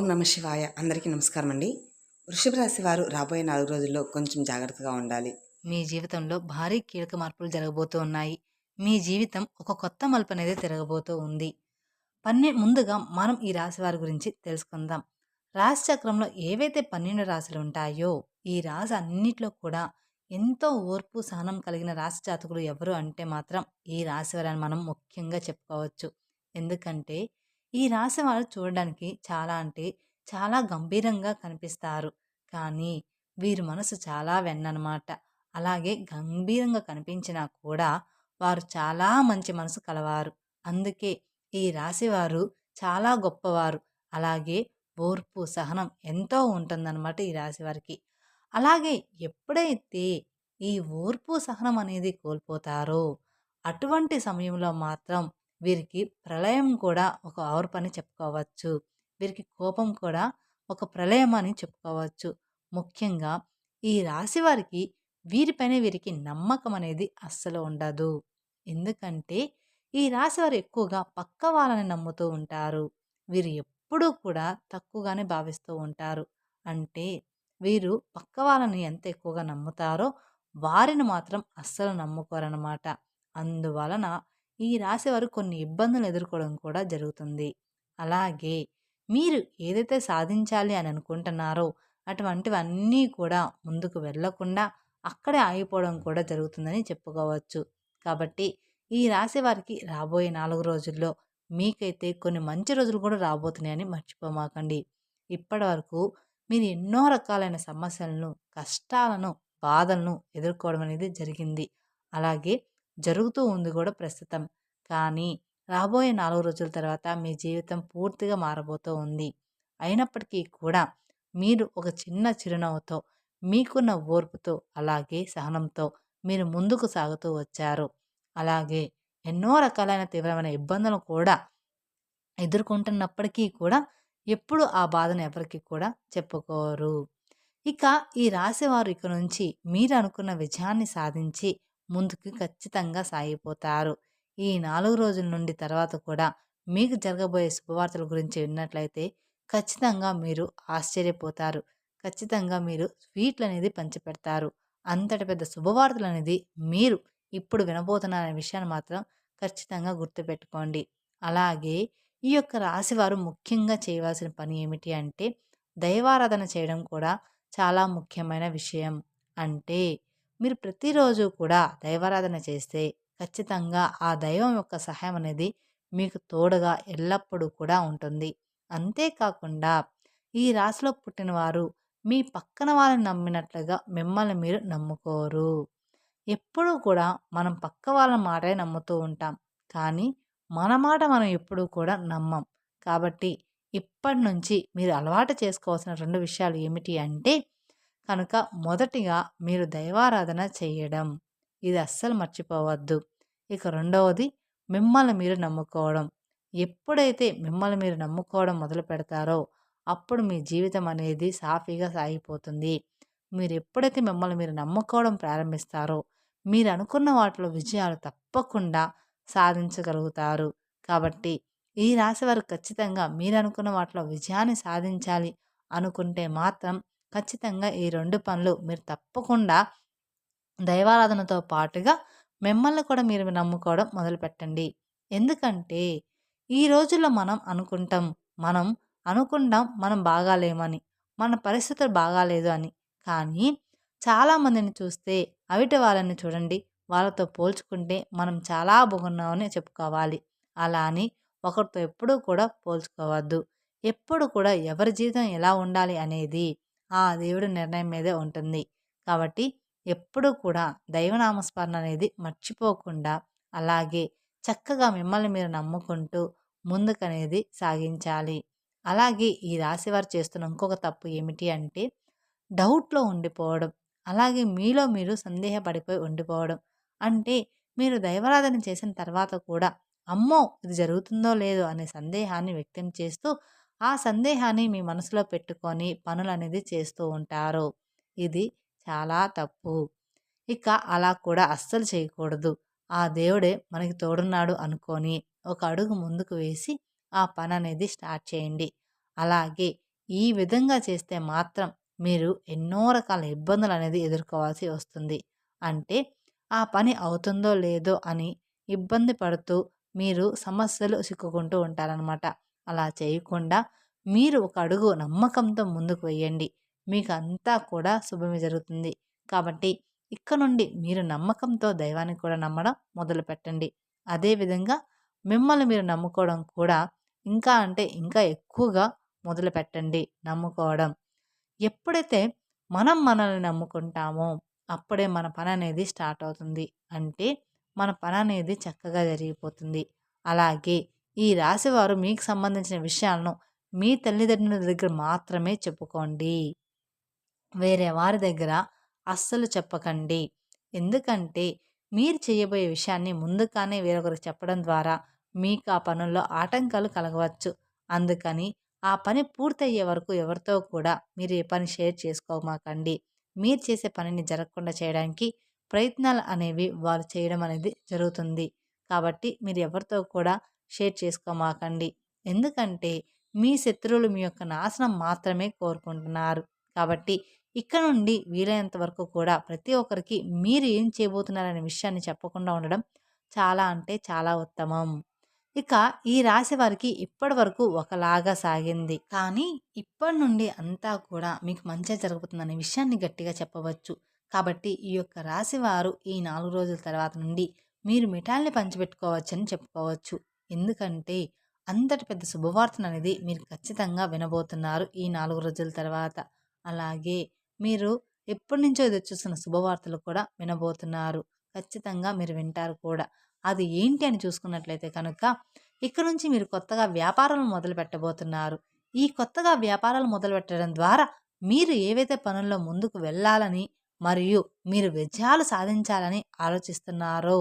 ఓం నమ శివాయ. అందరికీ నమస్కారం అండి. వృషభ రాశి వారు రాబోయే 4 రోజుల్లో కొంచెం జాగ్రత్తగా ఉండాలి. మీ జీవితంలో భారీ కీలక మార్పులు జరగబోతూ ఉన్నాయి. మీ జీవితం ఒక కొత్త మలుపనేది తిరగబోతూ ఉంది. ముందుగా మనం ఈ రాశి వారి గురించి తెలుసుకుందాం. రాశి చక్రంలో ఏవైతే 12 రాశులు ఉంటాయో, ఈ రాశి అన్నిట్లో కూడా ఎంతో ఓర్పు, సహనం కలిగిన రాశి జాతకులు ఎవరు అంటే మాత్రం ఈ రాశి వారని మనం ముఖ్యంగా చెప్పుకోవచ్చు. ఎందుకంటే ఈ రాశి వారు చూడడానికి చాలా అంటే చాలా గంభీరంగా కనిపిస్తారు. కానీ వీరి మనసు చాలా వెన్ననమాట. అలాగే గంభీరంగా కనిపించినా కూడా వారు చాలా మంచి మనసు కలవారు. అందుకే ఈ రాశివారు చాలా గొప్పవారు. అలాగే ఓర్పు, సహనం ఎంతో ఉంటుందన్నమాట ఈ రాశివారికి. అలాగే ఎప్పుడైతే ఈ ఓర్పు, సహనం అనేది కోల్పోతారో, అటువంటి సమయంలో మాత్రం వీరికి ప్రళయం కూడా ఒక ఓర్పని చెప్పుకోవచ్చు. వీరికి కోపం కూడా ఒక ప్రళయం అని చెప్పుకోవచ్చు. ముఖ్యంగా ఈ రాశివారికి వీరిపైన వీరికి నమ్మకం అనేది అస్సలు ఉండదు. ఎందుకంటే ఈ రాశివారు ఎక్కువగా పక్క వాళ్ళని నమ్ముతూ ఉంటారు. వీరు ఎప్పుడూ కూడా తక్కువగానే భావిస్తూ ఉంటారు. అంటే వీరు పక్క వాళ్ళని ఎంత ఎక్కువగా నమ్ముతారో వారిని మాత్రం అస్సలు నమ్ముకోరనమాట. అందువలన ఈ రాశివారు కొన్ని ఇబ్బందులు ఎదుర్కోవడం కూడా జరుగుతుంది. అలాగే మీరు ఏదైతే సాధించాలి అని అనుకుంటున్నారో అటువంటివన్నీ కూడా ముందుకు వెళ్ళకుండా అక్కడే ఆగిపోవడం కూడా జరుగుతుందని చెప్పుకోవచ్చు. కాబట్టి ఈ రాశి వారికి రాబోయే 4 రోజుల్లో మీకైతే కొన్ని మంచి రోజులు కూడా రాబోతున్నాయని మర్చిపోమాకండి. ఇప్పటివరకు మీరు ఎన్నో రకాలైన సమస్యలను, కష్టాలను, బాధలను ఎదుర్కోవడం అనేది జరిగింది. అలాగే జరుగుతూ ఉంది కూడా ప్రస్తుతం. కానీ రాబోయే 4 రోజుల తర్వాత మీ జీవితం పూర్తిగా మారబోతూ ఉంది. అయినప్పటికీ కూడా మీరు ఒక చిన్న చిరునవ్వుతో, మీకున్న ఓర్పుతో, అలాగే సహనంతో మీరు ముందుకు సాగుతూ వచ్చారు. అలాగే ఎన్నో రకాలైన తీవ్రమైన ఇబ్బందులను కూడా ఎదుర్కొంటున్నప్పటికీ కూడా ఎప్పుడు ఆ బాధను ఎవరికీ కూడా చెప్పుకోరు. ఇక ఈ రాశివారు ఇక నుంచి మీరు అనుకున్న విజయాన్ని సాధించి ముందుకు ఖచ్చితంగా సాగిపోతారు. ఈ 4 రోజుల నుండి తర్వాత కూడా మీకు జరగబోయే శుభవార్తల గురించి విన్నట్లయితే ఖచ్చితంగా మీరు ఆశ్చర్యపోతారు. ఖచ్చితంగా మీరు స్వీట్లనేది పంచిపెడతారు. అంతటి పెద్ద శుభవార్తలనేది మీరు ఇప్పుడు వినబోతున్నారనే విషయాన్ని మాత్రం ఖచ్చితంగా గుర్తుపెట్టుకోండి. అలాగే ఈ యొక్క రాశివారు ముఖ్యంగా చేయవలసిన పని ఏమిటి అంటే దైవారాధన చేయడం కూడా చాలా ముఖ్యమైన విషయం. అంటే మీరు ప్రతిరోజు కూడా దైవారాధన చేస్తే ఖచ్చితంగా ఆ దైవం యొక్క సహాయం అనేది మీకు తోడుగా ఎల్లప్పుడూ కూడా ఉంటుంది. అంతేకాకుండా ఈ రాశిలో పుట్టినవారు మీ పక్కన వాళ్ళని నమ్మినట్లుగా మిమ్మల్ని మీరు నమ్ముకోరు. ఎప్పుడూ కూడా మనం పక్క వాళ్ళ మాటే నమ్ముతూ ఉంటాం. కానీ మన మాట మనం ఎప్పుడూ కూడా నమ్మం. కాబట్టి ఇప్పటి నుంచి మీరు అలవాటు చేసుకోవాల్సిన 2 విషయాలు ఏమిటి అంటే కనుక మొదటిగా మీరు దైవారాధన చేయడం. ఇది అస్సలు మర్చిపోవద్దు. ఇక రెండవది మిమ్మల్ని మీరు నమ్ముకోవడం. ఎప్పుడైతే మిమ్మల్ని మీరు నమ్ముకోవడం మొదలు పెడతారో అప్పుడు మీ జీవితం అనేది సాఫీగా సాగిపోతుంది. మీరు ఎప్పుడైతే మిమ్మల్ని మీరు నమ్ముకోవడం ప్రారంభిస్తారో మీరు అనుకున్న వాటిలో విజయాలు తప్పకుండా సాధించగలుగుతారు. కాబట్టి ఈ రాశివారు ఖచ్చితంగా మీరు అనుకున్న వాటిలో విజయాన్ని సాధించాలి అనుకుంటే మాత్రం ఖచ్చితంగా ఈ 2 పనులు మీరు తప్పకుండా దైవారాధనతో పాటుగా మిమ్మల్ని కూడా మీరు నమ్ముకోవడం మొదలుపెట్టండి. ఎందుకంటే ఈ రోజుల్లో మనం అనుకుంటాం మనం బాగాలేమని, మన పరిస్థితులు బాగాలేదు అని. కానీ చాలామందిని చూస్తే అవిటి వాళ్ళని చూడండి, వాళ్ళతో పోల్చుకుంటే మనం చాలా బాగున్నామని చెప్పుకోవాలి. అలా అని ఒకరితో ఎప్పుడూ కూడా పోల్చుకోవద్దు. ఎప్పుడు కూడా ఎవరి జీవితం ఎలా ఉండాలి అనేది ఆ దేవుడి నిర్ణయం మీదే ఉంటుంది. కాబట్టి ఎప్పుడూ కూడా దైవనామస్మరణ అనేది మర్చిపోకుండా అలాగే చక్కగా మిమ్మల్ని మీరు నమ్ముకుంటూ ముందుకనేది సాగించాలి. అలాగే ఈ రాశివారు చేస్తున్న ఇంకొక తప్పు ఏమిటి అంటే డౌట్‌లో ఉండిపోవడం. అలాగే మీలో మీరు సందేహపడిపోయి ఉండిపోవడం. అంటే మీరు దైవారాధన చేసిన తర్వాత కూడా అమ్మో! ఇది జరుగుతుందో లేదో అనే సందేహాన్ని వ్యక్తం చేస్తూ, ఆ సందేహాన్ని మీ మనసులో పెట్టుకొని పనులనేది చేస్తూ ఉంటారు. ఇది చాలా తప్పు. ఇక అలా కూడా అస్సలు చేయకూడదు. ఆ దేవుడే మనకి తోడున్నాడు అనుకోని ఒక అడుగు ముందుకు వేసి ఆ పననేది స్టార్ట్ చేయండి. అలాగే ఈ విధంగా చేస్తే మాత్రం మీరు ఎన్నో రకాల ఇబ్బందులనేది ఎదుర్కోవాల్సి వస్తుంది. అంటే ఆ పని అవుతుందో లేదో అని ఇబ్బంది పడుతూ మీరు సమస్యలు చిక్కుకుంటూ ఉంటారనమాట. అలా చేయకుండా మీరు ఒక అడుగు నమ్మకంతో ముందుకు వెయ్యండి. మీకు అంతా కూడా శుభమే జరుగుతుంది. కాబట్టి ఇక నుండి మీరు నమ్మకంతో దైవాన్ని కూడా నమ్మడం మొదలుపెట్టండి. అదేవిధంగా మిమ్మల్ని మీరు నమ్ముకోవడం కూడా ఇంకా అంటే ఇంకా ఎక్కువగా మొదలుపెట్టండి నమ్ముకోవడం. ఎప్పుడైతే మనం మనల్ని నమ్ముకుంటామో అప్పుడే మన పననేది స్టార్ట్ అవుతుంది. అంటే మన పననేది చక్కగా జరిగిపోతుంది. అలాగే ఈ రాశివారు మీకు సంబంధించిన విషయాలను మీ తల్లిదండ్రుల దగ్గర మాత్రమే చెప్పుకోండి. వేరే వారి దగ్గర అస్సలు చెప్పకండి. ఎందుకంటే మీరు చేయబోయే విషయాన్ని ముందుగానే వేరొకరికి చెప్పడం ద్వారా మీకు ఆ పనుల్లో ఆటంకాలు కలగవచ్చు. అందుకని ఆ పని పూర్తయ్యే వరకు ఎవరితో కూడా మీరు ఏ పని షేర్ చేసుకోమాకండి. మీరు చేసే పనిని జరగకుండా చేయడానికి ప్రయత్నాలు అనేవి వారు చేయడం అనేది జరుగుతుంది. కాబట్టి మీరు ఎవరితో కూడా షేర్ చేసుకోమాకండి. ఎందుకంటే మీ శత్రువులు మీ యొక్క నాశనం మాత్రమే కోరుకుంటున్నారు. కాబట్టి ఇక్కడ నుండి వీలైనంత వరకు కూడా ప్రతి ఒక్కరికి మీరు ఏం చేయబోతున్నారనే విషయాన్ని చెప్పకుండా ఉండడం చాలా అంటే చాలా ఉత్తమం. ఇక ఈ రాశి వారికి ఇప్పటి వరకు ఒకలాగా సాగింది. కానీ ఇప్పటి నుండి అంతా కూడా మీకు మంచే జరగబోతుందనే విషయాన్ని గట్టిగా చెప్పవచ్చు. కాబట్టి ఈ యొక్క రాశి వారు ఈ 4 రోజుల తర్వాత నుండి మీరు మిఠాయిల్ని పంచిపెట్టుకోవచ్చని చెప్పుకోవచ్చు. ఎందుకంటే అంతటి పెద్ద శుభవార్తననేది మీరు ఖచ్చితంగా వినబోతున్నారు ఈ 4 రోజుల తర్వాత. అలాగే మీరు ఎప్పటినుంచో ఎదురుచూస్తున్న శుభవార్తలు కూడా వినబోతున్నారు. ఖచ్చితంగా మీరు వింటారు కూడా. అది ఏంటి అని చూసుకున్నట్లయితే కనుక, ఇక నుంచి మీరు కొత్తగా వ్యాపారాలు మొదలుపెట్టబోతున్నారు. ఈ కొత్తగా వ్యాపారాలు మొదలుపెట్టడం ద్వారా మీరు ఏవైతే పనుల్లో ముందుకు వెళ్ళాలని, మరియు మీరు విజయాలు సాధించాలని ఆలోచిస్తున్నారో,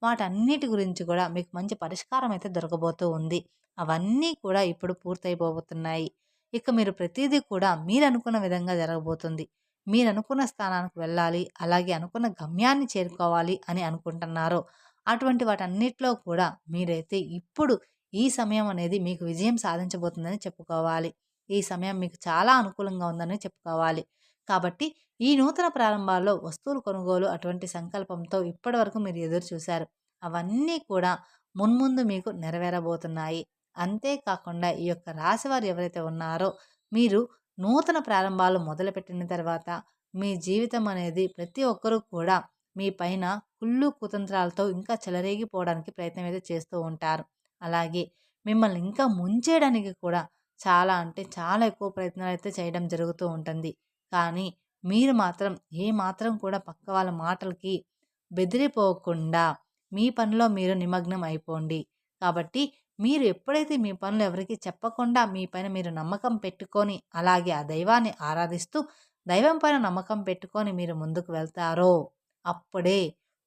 వాటన్నిటి గురించి కూడా మీకు మంచి పరిష్కారం అయితే దొరకబోతూ ఉంది. అవన్నీ కూడా ఇప్పుడు పూర్తయిపోబోతున్నాయి. ఇక మీరు ప్రతీదీ కూడా మీరనుకున్న విధంగా జరగబోతుంది. మీరనుకున్న స్థానానికి వెళ్ళాలి, అలాగే అనుకున్న గమ్యాన్ని చేరుకోవాలి అని అనుకుంటున్నారో, అటువంటి వాటన్నిటిలో కూడా మీరైతే ఇప్పుడు ఈ సమయం అనేది మీకు విజయం సాధించబోతుందని చెప్పుకోవాలి. ఈ సమయం మీకు చాలా అనుకూలంగా ఉందని చెప్పుకోవాలి. కాబట్టి ఈ నూతన ప్రారంభాల్లో వస్తువులు కొనుగోలు అటువంటి సంకల్పంతో ఇప్పటివరకు మీరు ఎదురు చూశారు. అవన్నీ కూడా మున్ముందు మీకు నెరవేరబోతున్నాయి. అంతేకాకుండా ఈ యొక్క రాశివారు ఎవరైతే ఉన్నారో మీరు నూతన ప్రారంభాలు మొదలుపెట్టిన తర్వాత మీ జీవితం అనేది ప్రతి ఒక్కరూ కూడా మీ పైన కుళ్ళు కుతంత్రాలతో ఇంకా చెలరేగిపోవడానికి ప్రయత్నం అయితే చేస్తూ ఉంటారు. అలాగే మిమ్మల్ని ఇంకా ముంచేయడానికి కూడా చాలా అంటే చాలా ఎక్కువ ప్రయత్నాలు అయితే చేయడం జరుగుతూ ఉంటుంది. కానీ మీరు మాత్రం ఏ మాత్రం కూడా పక్క వాళ్ళ మాటలకి బెదిరిపోకుండా మీ పనిలో మీరు నిమగ్నం అయిపోండి. కాబట్టి మీరు ఎప్పుడైతే మీ పనులు ఎవరికీ చెప్పకుండా మీ పైన మీరు నమ్మకం పెట్టుకొని, అలాగే ఆ దైవాన్ని ఆరాధిస్తూ దైవం పైన నమ్మకం పెట్టుకొని మీరు ముందుకు వెళ్తారో, అప్పుడే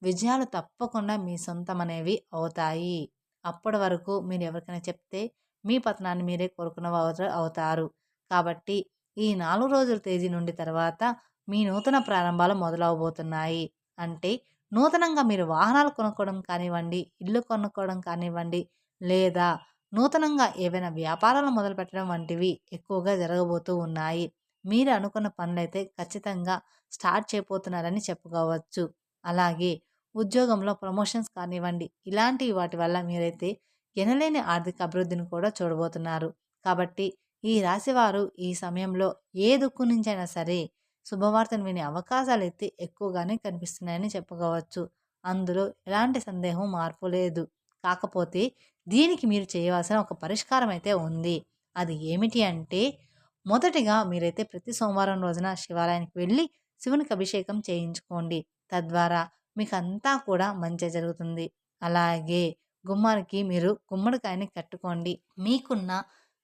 విజయాలు తప్పకుండా మీ సొంతమనేవి అవుతాయి. అప్పటి వరకు మీరు ఎవరికైనా చెప్తే మీ పతనాన్ని మీరే కోరుకున్న వారు అవుతారు. కాబట్టి ఈ 4 రోజుల తేదీ నుండి తర్వాత మీ నూతన ప్రారంభాలు మొదలవబోతున్నాయి. అంటే నూతనంగా మీరు వాహనాలు కొనుక్కోవడం కానివ్వండి, ఇల్లు కొనుక్కోవడం కానివ్వండి, లేదా నూతనంగా ఏవైనా వ్యాపారాలు మొదలుపెట్టడం వంటివి ఎక్కువగా జరగబోతూ ఉన్నాయి. మీరు అనుకున్న పనులైతే ఖచ్చితంగా స్టార్ట్ చేయబోతున్నారని చెప్పుకోవచ్చు. అలాగే ఉద్యోగంలో ప్రమోషన్స్ కానివ్వండి, ఇలాంటి వాటి వల్ల మీరైతే ఎనలేని ఆర్థిక అభివృద్ధిని కూడా చూడబోతున్నారు. కాబట్టి ఈ రాశివారు ఈ సమయంలో ఏ దిక్కు నుంచైనా సరే శుభవార్తను వినే అవకాశాలైతే ఎక్కువగానే కనిపిస్తున్నాయని చెప్పుకోవచ్చు. అందులో ఎలాంటి సందేహం మార్పు లేదు. కాకపోతే దీనికి మీరు చేయవలసిన ఒక పరిష్కారం అయితే ఉంది. అది ఏమిటి అంటే, మొదటిగా మీరైతే ప్రతి సోమవారం రోజున శివాలయానికి వెళ్ళి శివునికి అభిషేకం చేయించుకోండి. తద్వారా మీకంతా కూడా మంచే జరుగుతుంది. అలాగే గుమ్మానికి మీరు గుమ్మడికాయని కట్టుకోండి. మీకున్న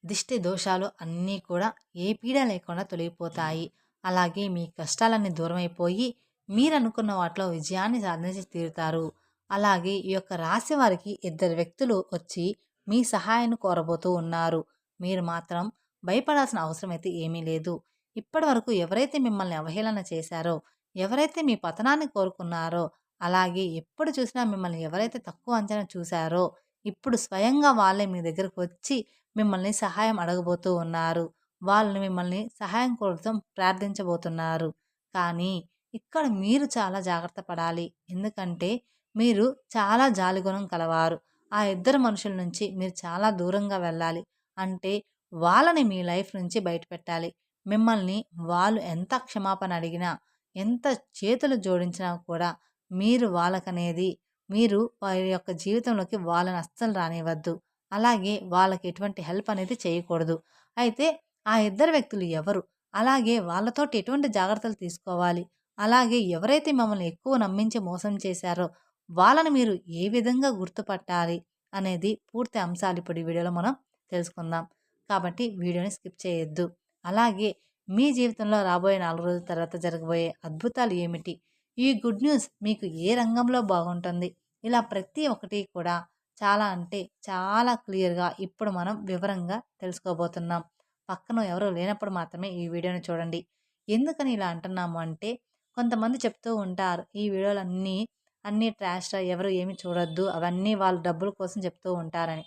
దిష్టి దోషాలు అన్నీ కూడా ఏ పీడ లేకుండా తొలగిపోతాయి. అలాగే మీ కష్టాలన్నీ దూరమైపోయి మీరనుకున్న వాటిలో విజయాన్ని సాధించి తీరుతారు. అలాగే ఈ యొక్క రాశి వారికి ఇద్దరు వ్యక్తులు వచ్చి మీ సహాయాన్ని కోరబోతూ ఉన్నారు. మీరు మాత్రం భయపడాల్సిన అవసరం అయితే ఏమీ లేదు. ఇప్పటి వరకు ఎవరైతే మిమ్మల్ని అవహేళన చేశారో, ఎవరైతే మీ పతనాన్ని కోరుకున్నారో, అలాగే ఎప్పుడు చూసినా మిమ్మల్ని ఎవరైతే తక్కువ అంచనా చూశారో, ఇప్పుడు స్వయంగా వాళ్ళే మీ దగ్గరకు వచ్చి మిమ్మల్ని సహాయం అడగబోతూ ఉన్నారు. వాళ్ళు మిమ్మల్ని సహాయం కోసం ప్రార్థించబోతున్నారు. కానీ ఇక్కడ మీరు చాలా జాగ్రత్త పడాలి. ఎందుకంటే మీరు చాలా జాలిగుణం కలవారు. ఆ ఇద్దరు మనుషుల నుంచి మీరు చాలా దూరంగా వెళ్ళాలి. అంటే వాళ్ళని మీ లైఫ్ నుంచి బయటపెట్టాలి. మిమ్మల్ని వాళ్ళు ఎంత క్షమాపణ అడిగినా, ఎంత చేతులు జోడించినా కూడా మీరు వాళ్ళకనేది మీరు వారి యొక్క జీవితంలోకి వాళ్ళని అస్సలు రానివ్వద్దు. అలాగే వాళ్ళకి ఎటువంటి హెల్ప్ అనేది చేయకూడదు. అయితే ఆ ఇద్దరు వ్యక్తులు ఎవరు? అలాగే వాళ్ళతోటి ఎటువంటి జాగ్రత్తలు తీసుకోవాలి? అలాగే ఎవరైతే మిమ్మల్ని ఎక్కువ నమ్మించి మోసం చేశారో వాళ్ళని మీరు ఏ విధంగా గుర్తుపట్టాలి? అనేది పూర్తి అంశాలు ఇప్పుడు ఈ వీడియోలో మనం తెలుసుకుందాం. కాబట్టి వీడియోని స్కిప్ చేయొద్దు. అలాగే మీ జీవితంలో రాబోయే 4 రోజుల తర్వాత జరగబోయే అద్భుతాలు ఏమిటి? ఈ గుడ్ న్యూస్ మీకు ఏ రంగంలో బాగుంటుంది? ఇలా ప్రతి ఒక్కటి కూడా చాలా అంటే చాలా క్లియర్‌గా ఇప్పుడు మనం వివరంగా తెలుసుకోబోతున్నాం. పక్కన ఎవరు లేనప్పుడు మాత్రమే ఈ వీడియోని చూడండి. ఎందుకని ఇలా అంటున్నాము అంటే కొంతమంది చెప్తూ ఉంటారు. ఈ వీడియోలన్నీ అన్నీ ట్రాష్‌రా ఎవరు ఏమి చూడొద్దు. అవన్నీ వాళ్ళు డబ్బుల కోసం చెప్తూ ఉంటారని.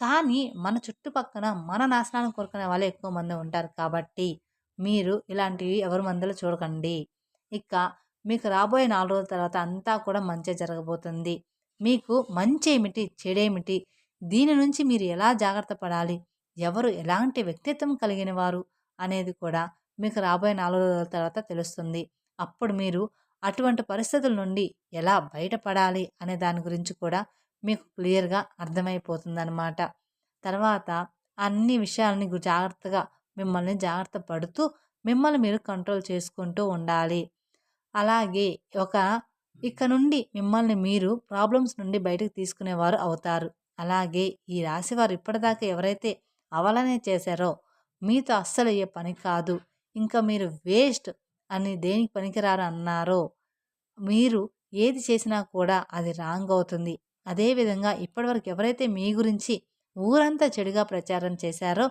కానీ మన చుట్టుపక్కన మన నాశనాన్ని కోరుకునే వాళ్ళే ఎక్కువ మంది ఉంటారు కాబట్టి మీరు ఇలాంటివి ఎవరి మందిలో చూడకండి. ఇక మీకు రాబోయే 4 రోజుల తర్వాత అంతా కూడా మంచే జరగబోతుంది. మీకు మంచేమిటి? చెడేమిటి? దీని నుంచి మీరు ఎలా జాగ్రత్త పడాలి? ఎవరు ఎలాంటి వ్యక్తిత్వం కలిగిన వారు? అనేది కూడా మీకు రాబోయే 4 రోజుల తర్వాత తెలుస్తుంది. అప్పుడు మీరు అటువంటి పరిస్థితుల నుండి ఎలా బయటపడాలి అనే దాని గురించి కూడా మీకు క్లియర్‌గా అర్థమైపోతుందనమాట. తర్వాత అన్ని విషయాలని జాగ్రత్తగా మిమ్మల్ని జాగ్రత్త పడుతూ మిమ్మల్ని మీరు కంట్రోల్ చేసుకుంటూ ఉండాలి. అలాగే ఒక ఇక నుండి మిమ్మల్ని మీరు ప్రాబ్లమ్స్ నుండి బయటకు తీసుకునేవారు అవుతారు. అలాగే ఈ రాశివారు ఇప్పటిదాకా ఎవరైతే అవలనే చేశారో మీతో అస్సలయ్యే పని కాదు. ఇంకా మీరు వేస్ట్ అని దేనికి పనికిరారు అన్నారో మీరు ఏది చేసినా కూడా అది రాంగ్ అవుతుంది. అదేవిధంగా ఇప్పటివరకు ఎవరైతే మీ గురించి ఊరంతా చెడుగా ప్రచారం చేశారో,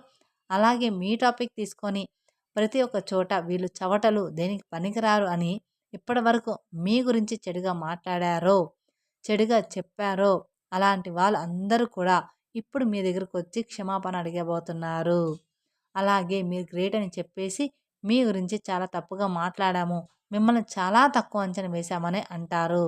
అలాగే మీ టాపిక్ తీసుకొని ప్రతి ఒక్క చోట వీళ్ళు చవటలు దేనికి పనికిరారు అని ఇప్పటివరకు మీ గురించి చెడుగా మాట్లాడారో, చెడుగా చెప్పారో, అలాంటి వాళ్ళు అందరూ కూడా ఇప్పుడు మీ దగ్గరకొచ్చి క్షమాపణ అడగబోతున్నారు. అలాగే మీరు గ్రేట్ అని చెప్పేసి మీ గురించి చాలా తప్పుగా మాట్లాడాము. మిమ్మల్ని చాలా తక్కువ అంచనా వేశామని అంటారు.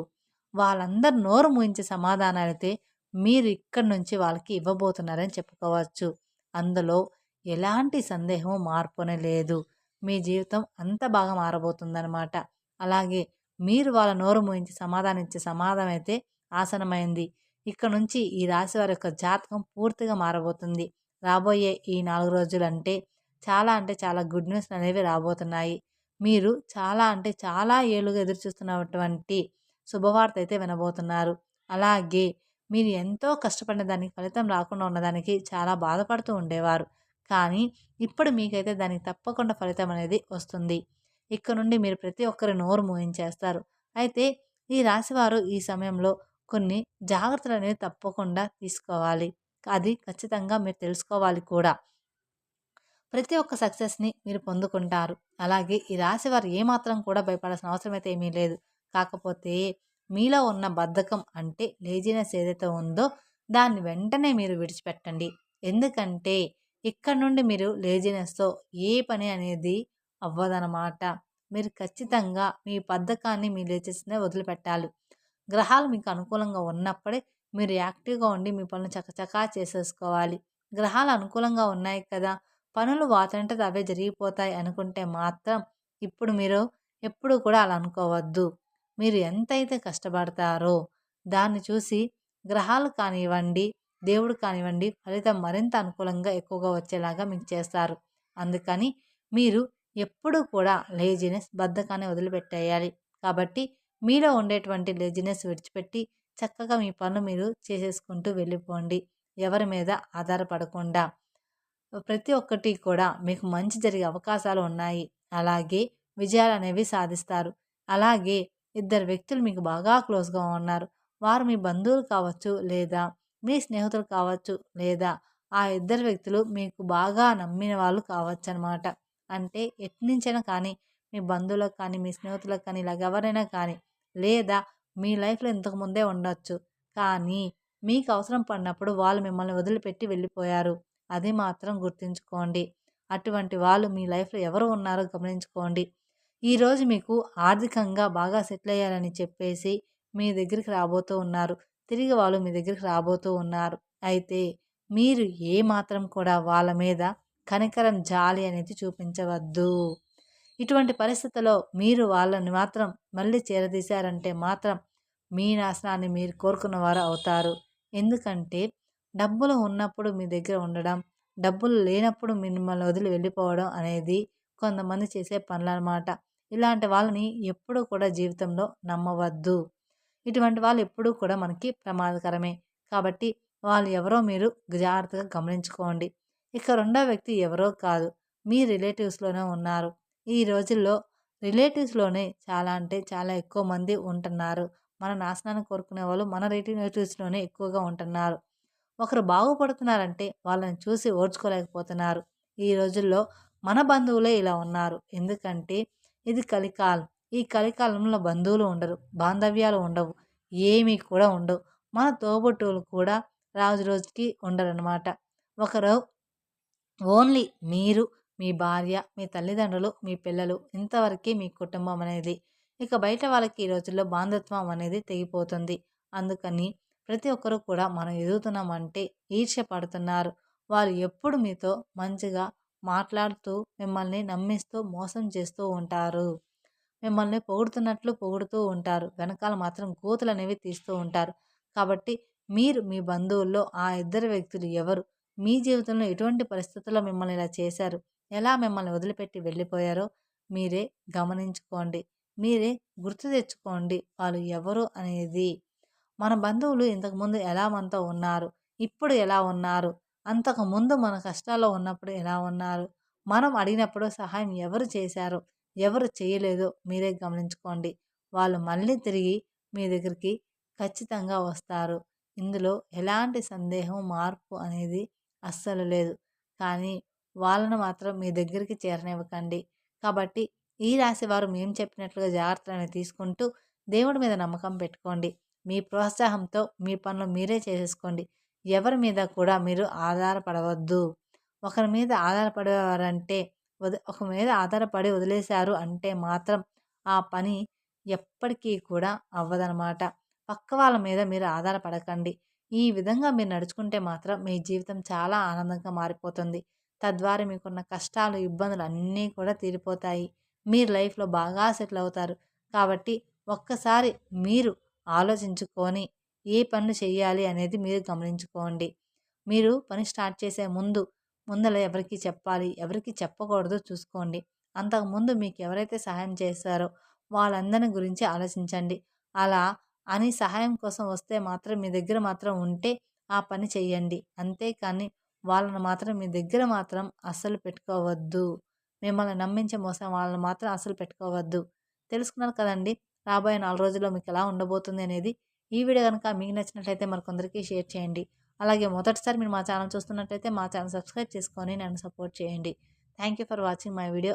వాళ్ళందరూ నోరు మూయించి సమాధానాలైతే మీరు ఇక్కడి నుంచి వాళ్ళకి ఇవ్వబోతున్నారని చెప్పుకోవచ్చు. అందులో ఎలాంటి సందేహం మార్పునే లేదు. మీ జీవితం అంత బాగా మారబోతుందనమాట. అలాగే మీరు వాళ్ళ నోరు మూయించి సమాధానం ఇచ్చే సమాధానం అయితే ఆసనమైంది. ఇక నుంచి ఈ రాశి వారి యొక్క జాతకం పూర్తిగా మారబోతుంది. రాబోయే ఈ 4 రోజులంటే అంటే చాలా గుడ్ న్యూస్ అనేవి రాబోతున్నాయి. మీరు చాలా అంటే చాలా ఏళ్లుగా ఎదురుచూస్తున్నటువంటి శుభవార్త అయితే వినబోతున్నారు. అలాగే మీరు ఎంతో కష్టపడిన దానికి ఫలితం రాకుండా ఉన్నదానికి చాలా బాధపడుతూ ఉండేవారు. కానీ ఇప్పుడు మీకైతే దానికి తప్పకుండా ఫలితం అనేది వస్తుంది. ఇక్కడ నుండి మీరు ప్రతి ఒక్కరి నోరు మూయించేస్తారు. అయితే ఈ రాశివారు ఈ సమయంలో కొన్ని జాగ్రత్తలు అనేవి తప్పకుండా తీసుకోవాలి. అది ఖచ్చితంగా మీరు తెలుసుకోవాలి కూడా. ప్రతి ఒక్క సక్సెస్‌ని మీరు పొందుకుంటారు. అలాగే ఈ రాశివారు ఏమాత్రం కూడా భయపడాల్సిన అవసరం అయితే ఏమీ లేదు. కాకపోతే మీలో ఉన్న బద్ధకం అంటే లేజినెస్ ఏదైతే ఉందో దాన్ని వెంటనే మీరు విడిచిపెట్టండి. ఎందుకంటే ఇక్కడి నుండి మీరు లేజినెస్‌తో ఏ పని అనేది అవ్వదనమాట. మీరు ఖచ్చితంగా మీ బద్ధకాన్ని, మీ లేజినెస్‌ని వదిలిపెట్టాలి. గ్రహాలు మీకు అనుకూలంగా ఉన్నప్పుడే మీరు యాక్టివ్‌గా ఉండి మీ పనులు చకచకా చేసేసుకోవాలి. గ్రహాలు అనుకూలంగా ఉన్నాయి కదా! పనులు వాటంతట అవే జరిగిపోతాయి అనుకుంటే మాత్రం ఇప్పుడు మీరు ఎప్పుడు కూడా అలా అనుకోవద్దు. మీరు ఎంతైతే కష్టపడతారో దాన్ని చూసి గ్రహాలు కానివ్వండి, దేవుడు కానివ్వండి ఫలితం మరింత అనుకూలంగా ఎక్కువగా వచ్చేలాగా మీకు చేస్తారు. అందుకని మీరు ఎప్పుడూ కూడా లేజినెస్, బద్ధకాన్ని వదిలిపెట్టేయాలి. కాబట్టి మీలో ఉండేటువంటి లేజినెస్ విడిచిపెట్టి చక్కగా మీ పనులు మీరు చేసేసుకుంటూ వెళ్ళిపోండి. ఎవరి మీద ఆధారపడకుండా. ప్రతి ఒక్కటి కూడా మీకు మంచి జరిగే అవకాశాలు ఉన్నాయి. అలాగే విజయాలనేవి సాధిస్తారు. అలాగే ఇద్దరు వ్యక్తులు మీకు బాగా క్లోజ్‌గా ఉన్నారు. వారు మీ బంధువులు కావచ్చు, లేదా మీ స్నేహితులు కావచ్చు, లేదా ఆ ఇద్దరు వ్యక్తులు మీకు బాగా నమ్మిన వాళ్ళు కావచ్చనమాట. అంటే ఎట్నుంచైనా కానీ మీ బంధువులకు కానీ, మీ స్నేహితులకు కానీ ఇలాగ ఎవరైనా కానీ, లేదా మీ లైఫ్‌లో ఇంతకు ముందే ఉండొచ్చు. కానీ మీకు అవసరం పడినప్పుడు వాళ్ళు మిమ్మల్ని వదిలిపెట్టి వెళ్ళిపోయారు. అది మాత్రం గుర్తుంచుకోండి. అటువంటి వాళ్ళు మీ లైఫ్‌లో ఎవరు ఉన్నారో గమనించుకోండి. ఈరోజు మీకు ఆర్థికంగా బాగా సెటిల్ అయ్యారని చెప్పేసి మీ దగ్గరికి రాబోతూ ఉన్నారు. తిరిగి వాళ్ళు మీ దగ్గరికి రాబోతూ ఉన్నారు. అయితే మీరు ఏ మాత్రం కూడా వాళ్ళ మీద కనికరం, జాలి అనేది చూపించవద్దు. ఇటువంటి పరిస్థితిలో మీరు వాళ్ళని మాత్రం మళ్ళీ చేరదీశారంటే మాత్రం మీ నాశనాన్ని మీరు కోరుకున్నవారు అవుతారు. ఎందుకంటే డబ్బులు ఉన్నప్పుడు మీ దగ్గర ఉండడం, డబ్బులు లేనప్పుడు మిమ్మల్ని వదిలి వెళ్ళిపోవడం అనేది కొంతమంది చేసే పనులనమాట. ఇలాంటి వాళ్ళని ఎప్పుడూ కూడా జీవితంలో నమ్మవద్దు. ఇటువంటి వాళ్ళు ఎప్పుడూ కూడా మనకి ప్రమాదకరమే. కాబట్టి వాళ్ళు ఎవరో మీరు జాగ్రత్తగా గమనించుకోండి. ఇక రెండో వ్యక్తి ఎవరో కాదు. మీ రిలేటివ్స్‌లోనే ఉన్నారు. ఈ రోజుల్లో రిలేటివ్స్‌లోనే చాలా అంటే చాలా ఎక్కువ మంది ఉంటున్నారు. మన నాశనాన్ని కోరుకునే వాళ్ళు మన రిలేటివ్స్‌లోనే ఎక్కువగా ఉంటున్నారు. ఒకరు బాగుపడుతున్నారంటే వాళ్ళని చూసి ఓర్చుకోలేకపోతున్నారు. ఈ రోజుల్లో మన బంధువులే ఇలా ఉన్నారు. ఎందుకంటే ఇది కలికాలం. ఈ కలికాలంలో బంధువులు ఉండరు. బాంధవ్యాలు ఉండవు. ఏమీ కూడా ఉండవు. మన తోబుట్టువులు కూడా రోజు రోజుకి ఉండరనమాట. ఒకరు ఓన్లీ మీరు, మీ భార్య, మీ తల్లిదండ్రులు, మీ పిల్లలు ఇంతవరకే మీ కుటుంబం అనేది. ఇక బయట వాళ్ళకి ఈ రోజుల్లో బాంధత్వం అనేది తెగిపోతుంది. అందుకని ప్రతి ఒక్కరు కూడా మనం ఎదుగుతున్నామంటే ఈర్ష్య పడుతున్నారు. వాళ్ళు ఎప్పుడు మీతో మంచిగా మాట్లాడుతూ, మిమ్మల్ని నమ్మిస్తూ, మోసం చేస్తూ ఉంటారు. మిమ్మల్ని పొగుడుతున్నట్లు పొగుడుతూ ఉంటారు. వెనకాల మాత్రం గోతులనేవి తీస్తూ ఉంటారు. కాబట్టి మీరు మీ బంధువుల్లో ఆ ఇద్దరు వ్యక్తులు ఎవరు? మీ జీవితంలో ఎటువంటి పరిస్థితుల్లో మిమ్మల్ని ఇలా చేశారు? ఎలా మిమ్మల్ని వదిలిపెట్టి వెళ్ళిపోయారో మీరే గమనించుకోండి. మీరే గుర్తు తెచ్చుకోండి వాళ్ళు ఎవరు అనేది. మన బంధువులు ఇంతకుముందు ఎలా మనతో ఉన్నారు? ఇప్పుడు ఎలా ఉన్నారు? అంతకుముందు మన కష్టాల్లో ఉన్నప్పుడు ఎలా ఉన్నారు? మనం అడిగినప్పుడు సహాయం ఎవరు చేశారో, ఎవరు చేయలేదో మీరే గమనించుకోండి. వాళ్ళు మళ్ళీ తిరిగి మీ దగ్గరికి ఖచ్చితంగా వస్తారు. ఇందులో ఎలాంటి సందేహం, మార్పు అనేది అస్సలు లేదు. కానీ వాళ్ళను మాత్రం మీ దగ్గరికి చేరనివ్వకండి. కాబట్టి ఈ రాశి వారు మేము చెప్పినట్లుగా జాగ్రత్తలనేవి తీసుకుంటూ దేవుడి మీద నమ్మకం పెట్టుకోండి. మీ ప్రోత్సాహంతో మీ పనులు మీరే చేసేసుకోండి. ఎవరి మీద కూడా మీరు ఆధారపడవద్దు. ఒకరి మీద ఆధారపడేవారంటే ఒక మీద ఆధారపడి వదిలేశారు అంటే మాత్రం ఆ పని ఎప్పటికీ కూడా అవ్వదనమాట. పక్క వాళ్ళ మీద మీరు ఆధారపడకండి. ఈ విధంగా మీరు నడుచుకుంటే మాత్రం మీ జీవితం చాలా ఆనందంగా మారిపోతుంది. తద్వారా మీకున్న కష్టాలు, ఇబ్బందులు అన్నీ కూడా తీరిపోతాయి. మీరు లైఫ్‌లో బాగా సెటిల్ అవుతారు. కాబట్టి ఒక్కసారి మీరు ఆలోచించుకొని ఏ పనులు చేయాలి అనేది మీరు గమనించుకోండి. మీరు పని స్టార్ట్ చేసే ముందల ఎవరికి చెప్పాలి, ఎవరికి చెప్పకూడదో చూసుకోండి. అంతకుముందు మీకు ఎవరైతే సహాయం చేశారో వాళ్ళందరిని గురించి ఆలోచించండి. అలా అని సహాయం కోసం వస్తే మాత్రం మీ దగ్గర మాత్రం ఉంటే ఆ పని చేయండి. అంతేకానీ వాళ్ళని మాత్రం మీ దగ్గర మాత్రం అస్సలు పెట్టుకోవద్దు. మిమ్మల్ని నమ్మించి మోసం వాళ్ళని మాత్రం అస్సలు పెట్టుకోవద్దు. తెలుసుకున్నారు కదండీ! రాబోయే 4 రోజుల్లో మీకెలా ఉండబోతుంది అనేది. ఈ వీడియో గనుక మీకు నచ్చినట్లయితే మరికొందరికి షేర్ చేయండి. అలాగే మొదటిసారి మీరు మా ఛానల్ చూస్తున్నట్లయితే మా ఛానల్ సబ్స్క్రైబ్ చేసుకొని నన్ను సపోర్ట్ చేయండి. Thank you for watching my video.